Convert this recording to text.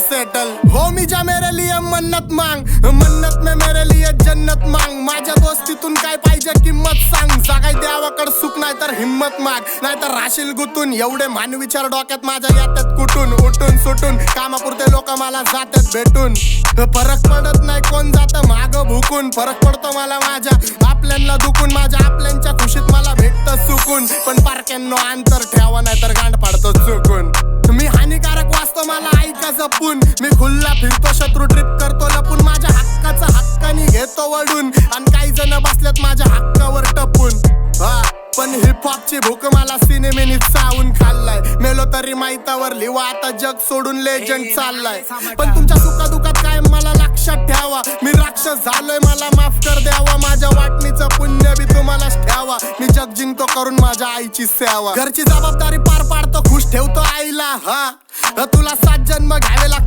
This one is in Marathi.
सेटल हो मी जा मेरे लिए मन्नत मांग, मन्नत में मेरे लिए जन्नत मांग. माझ्या दोस्तीतून काय पाहिजे किंमत सांग. जागाय देवाकड सुख नाही तर हिम्मत माग, नाही तर राशील गुतून. एवढे मान विचार डोक्यात माझ्या येतात कुठून, उठून सुटून. कामापुरते लोक मला जातात भेटून. फरक पडत नाही कोण जातं माग भुकून. फरक पडतो मला माझ्या आपल्यांना दुखून. माझ्या आपल्यांच्या खुशीत मला भेटतं सुकून. पण पारक्यांनो अंतर ठेवा नाही तर गांड पाडतो चुकून. मी हानिकारक वाचतो मला ऐका जपून. मी खुल्ला फिरतो शत्रू ट्रिप करतो लपून. माझ्या हक्काचा हक्कानी घेतो वडून. आणि काही जण बसल्यात माझ्या हक्कावर टपून. पण हिपहॉपची भूक मला सिनेमेनी चावून खाल्लाय. मेलो तरी माहितावर लिवा आता जग सोडून लेजंड चाललाय. पण तुमच्या सुखादुखात काय मला लक्षात ठेवा. मी राक्षस झालोय मला माफ कर द्यावा. माझ्या वाटणीचं पुण्य बी तुम्हालाच ठेवा. मी जग जिंकतो करून माझ्या आईची सेवा. घरची जबाबदारी पार पाडतो खुश ठेवतो आईला. तुला 7 जन्म घ्यावे लागतात